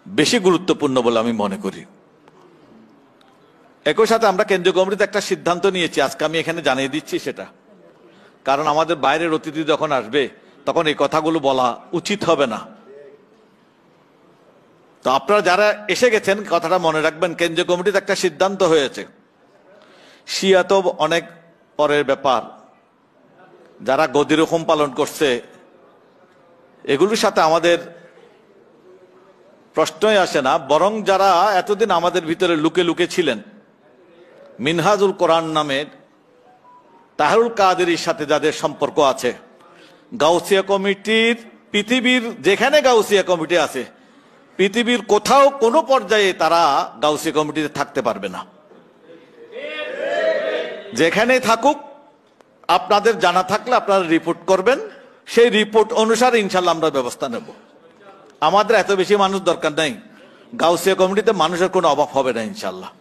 বেশি গুরুত্বপূর্ণ বলে আমি মনে করি। একই সাথে আমরা কেন্দ্রীয় কমিটিতে একটা সিদ্ধান্ত নিয়েছি, আজকে আমি এখানে জানিয়ে দিচ্ছি সেটা, কারণ আমাদের বাইরের অতিথি যখন আসবে তখন এই কথাগুলো বলা উচিত হবে না। তো আপনারা যারা এসে গেছেন কথাটা মনে রাখবেন, কেন্দ্রীয় কমিটিতে একটা সিদ্ধান্ত হয়েছে, শিয়া তো অনেক পরের ব্যাপার, যারা গদির হুকুম পালন করছে এগুলোর সাথে আমাদের প্রশ্নই আসে না, বরং যারা এতদিন আমাদের ভিতরে লুকে লুকে ছিলেন, মিনহাজুল কোরআন নামের তাহরুল কাদেরীর সাথে যাদের সম্পর্ক আছে, গাউসিয়া কমিটির পৃথিবীর যেখানে গাউসিয়া কমিটি আছে পৃথিবীর কোথাও কোনো পর্যায়ে তারা গাউসিয়া কমিটিতে থাকতে পারবে না। যেখানে থাকুক আপনাদের জানা থাকলে আপনারা রিপোর্ট করবেন, সেই রিপোর্ট অনুসারে ইনশাল্লাহ আমরা ব্যবস্থা নেব। আমাদের এত বেশি মানুষ দরকার নাই, গাউসিয়া কমিটিতে মানুষের কোনো অভাব হবে না ইনশাল্লাহ।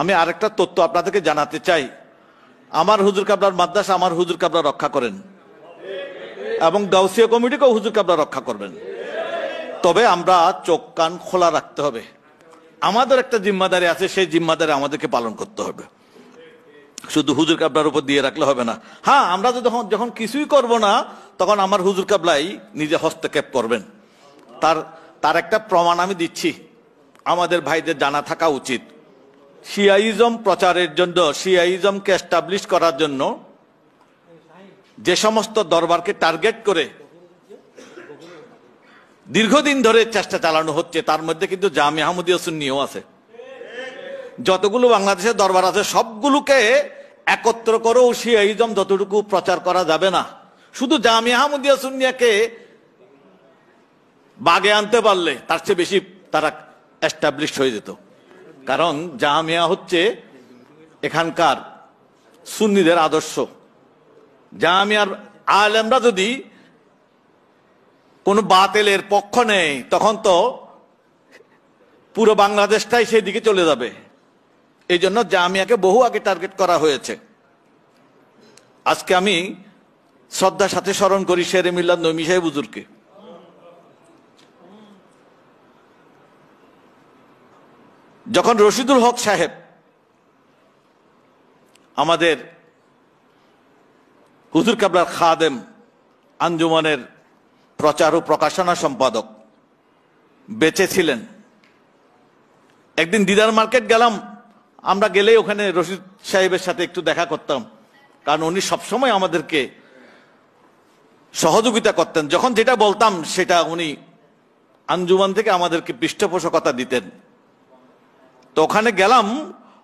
আমি আরেকটা তথ্য আপনাদেরকে জানাতে চাই, আমার হুজুর কাবলার মাদ্রাসা আমার হুজুর কাবলা রক্ষা করেন এবং গাউসিয়া কমিটিকেও হুজুর কাবলা রক্ষা করবেন। তবে আমরা চোখ কান খোলা রাখতে হবে, আমাদের একটা জিম্মাদারি আছে, সেই জিম্মাদারি আমাদেরকে পালন করতে হবে, শুধু হুজুর কাবলার উপর দিয়ে রাখলে হবে না। হ্যাঁ, আমরা যখন কিছুই করব না তখন আমার হুজুর কাবলাই নিজে হস্তক্ষেপ করবেন। তার একটা প্রমাণ আমি দিচ্ছি, আমাদের ভাইদের জানা থাকা উচিত। শিয়াইজম প্রচারের জন্য, শিয়াইজমকে এস্টাবলিশ করার জন্য যে সমস্ত দরবারকে টার্গেট করে দীর্ঘদিন ধরে চেষ্টা চালানো হচ্ছে, তার মধ্যে কিন্তু জামিয়া আহমদিয়া সুন্নিও আছে। যতগুলো বাংলাদেশের দরবার আছে সবগুলোকে একত্র করেও শিয়াইজম যতটুকু প্রচার করা যাবে না। শুধু জামিয়া আহমদিয়া সুন্নিয়াকে বাগে আনতে পারলে তার চেয়ে বেশি তারা এস্টাবলিশ হয়ে যেত। কারণ জামিয়া হচ্ছে এখানকার সুন্নিদের আদর্শ। জামিয়ার আলেমরা যদি কোনো বাতিলের পক্ষ নেই তখন তো পুরো বাংলাদেশটাই সেই দিকে চলে যাবে। এই জন্য জামিয়াকে বহু আগে টার্গেট করা হয়েছে। আজকে আমি শ্রদ্ধার সাথে স্মরণ করি শেরে মিল্লাত নঈমী সাহেব হুজুরকে। যখন রশিদুল হক সাহেব আমাদের হুজুর কাবলার খাদেম, আঞ্জুমানের প্রচার ও প্রকাশনা সম্পাদক বেঁচে ছিলেন, একদিন দিদার মার্কেট গেলাম। আমরা গেলেই ওখানে রশিদ সাহেবের সাথে একটু দেখা করতাম, কারণ উনি সবসময় আমাদেরকে সহযোগিতা করতেন। যখন যেটা বলতাম সেটা উনি আঞ্জুমান থেকে আমাদেরকে পৃষ্ঠপোষকতা দিতেন। তো ওখানে গেলাম,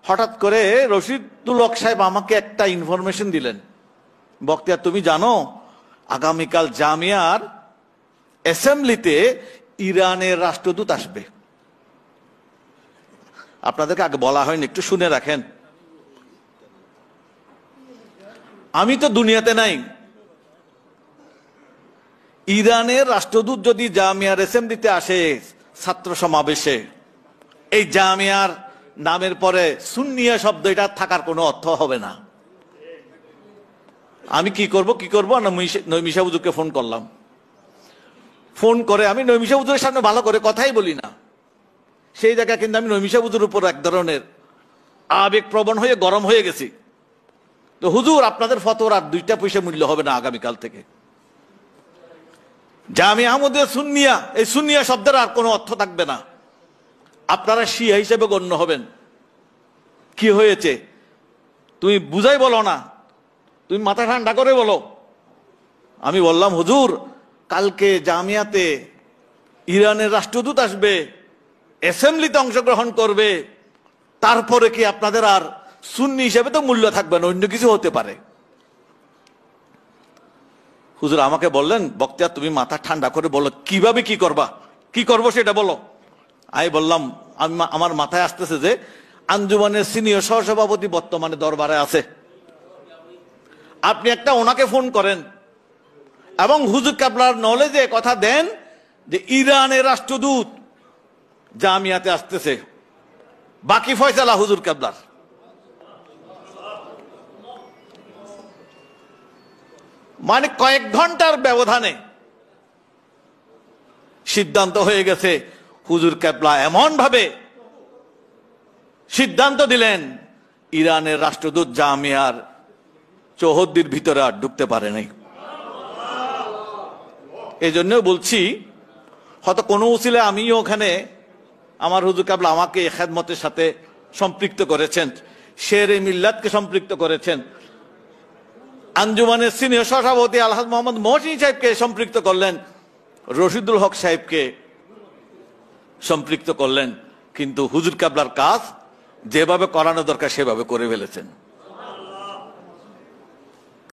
হঠাৎ করে রশিদুল হক সাহেব আমাকে একটা ইনফরমেশন দিলেন, বক্তিয়ার তুমি জানো আগামীকাল জামিয়ার অ্যাসেম্বলিতে ইরানের রাষ্ট্রদূত আসবে। আপনাদেরকে আগে বলা হয়নি, একটু শুনে রাখেন। আমি তো দুনিয়াতে নাই, ইরানের রাষ্ট্রদূত যদি জামিয়ার অ্যাসেম্বলিতে আসে ছাত্র সমাবেশে, এই জামিয়ার নামের পরে সুন্নিয়া শব্দ এটা থাকার কোনো অর্থ হবে না। আমি কি করব নঈমী সাহেব হুজুরকে ফোন করলাম। ফোন করে আমি নঈমী সাহেব হুজুরের সামনে ভালো করে কথাই বলি না, সেই জায়গায় কিন্তু আমি নঈমী সাহেব হুজুরের উপর এক ধরনের আবেগপ্রবণ হয়ে গরম হয়ে গেছি। তো হুজুর, আপনাদের ফতোয়ার আর 2 পয়সা মূল্য হবে না আগামীকাল থেকে। জামিয়া আহমদিয়া সুন্নিয়া, এই সুন্নিয়া শব্দের আর কোনো অর্থ থাকবে না, আপনারা শিয়া হিসেবে গণ্য হবেন। কি হয়েছে তুমি বুঝাই বলো না, তুমি মাথা ঠান্ডা করে বলো। আমি বললাম, হুজুর কালকে জামিয়াতে ইরানের রাষ্ট্রদূত আসবে, অ্যাসেম্বলিতে অংশগ্রহণ করবে, তারপরে কি আপনাদের আর সুন্নি হিসেবে তো মূল্য থাকবে না, অন্য কিছু হতে পারে। হুজুর আমাকে বললেন, বক্তিয়ার তুমি মাথা ঠান্ডা করে বলো কিভাবে কি করবা, কি করবো সেটা বলো। আমি বললাম, আমার মাথায় আসতেছে যে আঞ্জুমানের সিনিয়র সহসভাপতি বর্তমানে দরবারে আছে, আপনি একটা ওনাকে ফোন করেন এবং হুজুর কাবলার নলেজে কথা দেন যে ইরানের রাষ্ট্রদূত জামিয়াতে আসতেছে, বাকি ফয়সালা হুজুর কাবলার। মানে কয়েক ঘন্টার ব্যবধানে সিদ্ধান্ত হয়ে গেছে, হুজুর কেবলা এমন ভাবে সিদ্ধান্ত দিলেন, ইরানের রাষ্ট্রদূত জামিয়ার চৌহদ্দির ভিতরে আর ঢুকতে পারে নাই। এই জন্য বলছি, হয়তো কোনো উসিলে আমিও ওখানে, আমার হুজুর কেবলা আমাকে খেদমতের সাথে সম্পৃক্ত করেছেন, শেরে মিল্লাতকে সম্পৃক্ত করেছেন, আঞ্জুমানের সিনিয়র সভাপতি আলহাজ মোহাম্মদ মহসিন সাহেবকে সম্পৃক্ত করলেন, রশিদুল হক সাহেবকে সম্পৃক্ত করলেন, কিন্তু হুজুর কেবলার কাজ যেভাবে করানো দরকার সেভাবে করে ফেলেছেন।